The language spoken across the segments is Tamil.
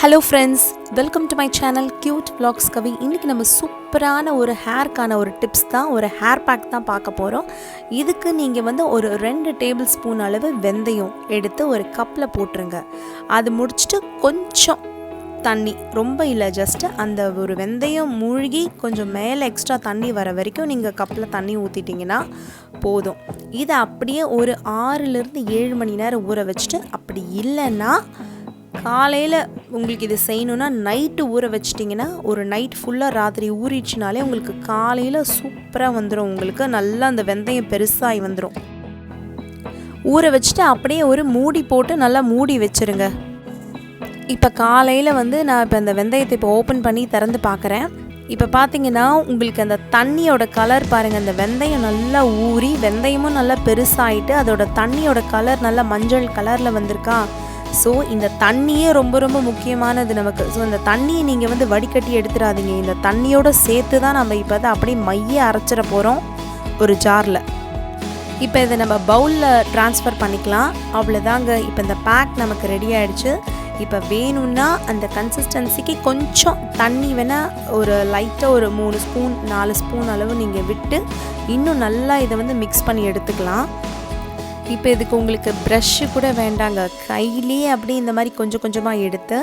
Hello friends, welcome to my channel cute vlogs கவி. இன்றைக்கி நம்ம சூப்பரான ஒரு ஹேர்க்கான ஒரு டிப்ஸ் தான், ஒரு ஹேர் பேக் தான் பார்க்க போகிறோம். இதுக்கு நீங்கள் ஒரு 2 டேபிள் ஸ்பூன் அளவு வெந்தயம் எடுத்து ஒரு கப்பில் போட்டுருங்க. அது முடிச்சுட்டு கொஞ்சம் தண்ணி, ரொம்ப இல்லை, ஜஸ்ட்டு அந்த ஒரு வெந்தயம் மூழ்கி கொஞ்சம் மேலே எக்ஸ்ட்ரா தண்ணி வர வரைக்கும் நீங்கள் கப்பில் தண்ணி ஊற்றிட்டிங்கன்னா போதும். இதை அப்படியே ஒரு 6லேருந்து 7 மணி நேரம் ஊற வச்சுட்டு, அப்படி இல்லைன்னா காலையில் உங்களுக்கு இது செய்யணுன்னா நைட்டு ஊற வச்சிட்டிங்கன்னா ஒரு நைட் ஃபுல்லாக ராத்திரி ஊறிடுச்சுனாலே உங்களுக்கு காலையில் சூப்பராக வந்துடும். உங்களுக்கு நல்லா அந்த வெந்தயம் பெருசாகி வந்துடும். ஊற வச்சுட்டு அப்படியே ஒரு மூடி போட்டு நல்லா மூடி வச்சுருங்க. இப்போ காலையில் நான் இப்போ அந்த வெந்தயத்தை இப்போ ஓப்பன் பண்ணி திறந்து பார்க்குறேன். இப்போ பார்த்தீங்கன்னா உங்களுக்கு அந்த தண்ணியோட கலர் பாருங்கள், அந்த வெந்தயம் நல்லா ஊறி வெந்தயமும் நல்லா பெருசாகிட்டு அதோட தண்ணியோட கலர் நல்லா மஞ்சள் கலரில் வந்திருக்கா. ஸோ இந்த தண்ணியே ரொம்ப ரொம்ப முக்கியமானது நமக்கு. ஸோ இந்த தண்ணியை நீங்கள் வடிகட்டி எடுத்துடாதீங்க. இந்த தண்ணியோடு சேர்த்து தான் நம்ம இப்போ அப்படியே மைய அரைச்சிட போகிறோம் ஒரு ஜாரில். இப்போ இதை நம்ம பவுலில் ட்ரான்ஸ்ஃபர் பண்ணிக்கலாம். அவ்வளோதாங்க, இப்போ இந்த பேக் நமக்கு ரெடி ஆகிடுச்சு. இப்போ வேணும்னா அந்த கன்சிஸ்டன்சிக்கு கொஞ்சம் தண்ணி வேணால் ஒரு லைட்டாக ஒரு 3 ஸ்பூன் 4 ஸ்பூன் அளவு நீங்கள் விட்டு இன்னும் நல்லா இதை மிக்ஸ் பண்ணி எடுத்துக்கலாம். இப்போ இதுக்கு உங்களுக்கு ப்ரஷ்ஷு கூட வேண்டாங்க, கையிலேயே அப்படியே இந்த மாதிரி கொஞ்சம் கொஞ்சமாக எடுத்து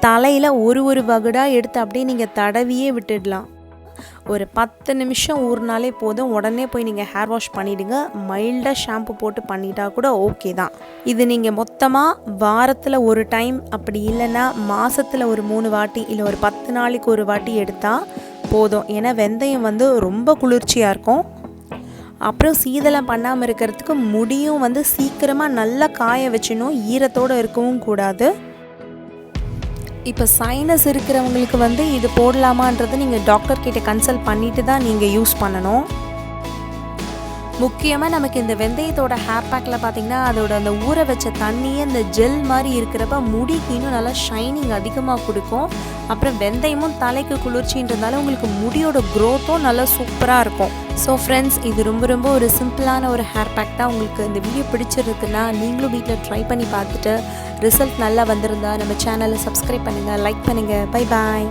தலையில் ஒரு வகுடாக எடுத்து அப்படியே நீங்கள் தடவியே விட்டுடலாம். ஒரு 10 நிமிஷம் ஊறினாலே போதும். உடனே போய் நீங்கள் ஹேர் வாஷ் பண்ணிவிடுங்க. மைல்டாக ஷாம்பு போட்டு பண்ணிட்டா கூட ஓகே தான். இது நீங்கள் மொத்தமாக வாரத்தில் ஒரு டைம், அப்படி இல்லைன்னா மாதத்தில் ஒரு 3 வாட்டி, இல்லை ஒரு 10 நாளைக்கு ஒரு வாட்டி எடுத்தால் போதும். ஏன்னா வெந்தயம் ரொம்ப குளிர்ச்சியாக இருக்கும். அப்புறம் சீதளம் பண்ணாமல் இருக்கிறதுக்கு முடியும் சீக்கிரமாக நல்லா காய வச்சிடணும், ஈரத்தோடு இருக்கவும் கூடாது. இப்போ சைனஸ் இருக்கிறவங்களுக்கு இது போடலாமான்றது நீங்கள் டாக்டர்கிட்ட கன்சல்ட் பண்ணிவிட்டு தான் நீங்கள் யூஸ் பண்ணணும். முக்கியமாக நமக்கு இந்த வெந்தயத்தோட ஹேர் பேக்கில் பார்த்திங்கன்னா அதோட அந்த ஊற வச்ச தண்ணியே அந்த ஜெல் மாதிரி இருக்கிறப்ப முடிக்கு இன்னும் நல்லா ஷைனிங் அதிகமாக கொடுக்கும். அப்புறம் வெந்தயமும் தலைக்கு குளிர்ச்சின்றதால உங்களுக்கு முடியோட க்ரோத்தும் நல்லா சூப்பராக இருக்கும். ஸோ ஃப்ரெண்ட்ஸ், இது ரொம்ப ஒரு சிம்பிளான ஒரு ஹேர் பேக் தான். உங்களுக்கு இந்த வீடியோ பிடிச்சிருக்குன்னா நீங்களும் வீட்டில் ட்ரை பண்ணி பார்த்துட்டு ரிசல்ட் நல்லா வந்திருந்தா நம்ம சேனலை சப்ஸ்கிரைப் பண்ணுங்கள், லைக் பண்ணுங்கள். Bye bye.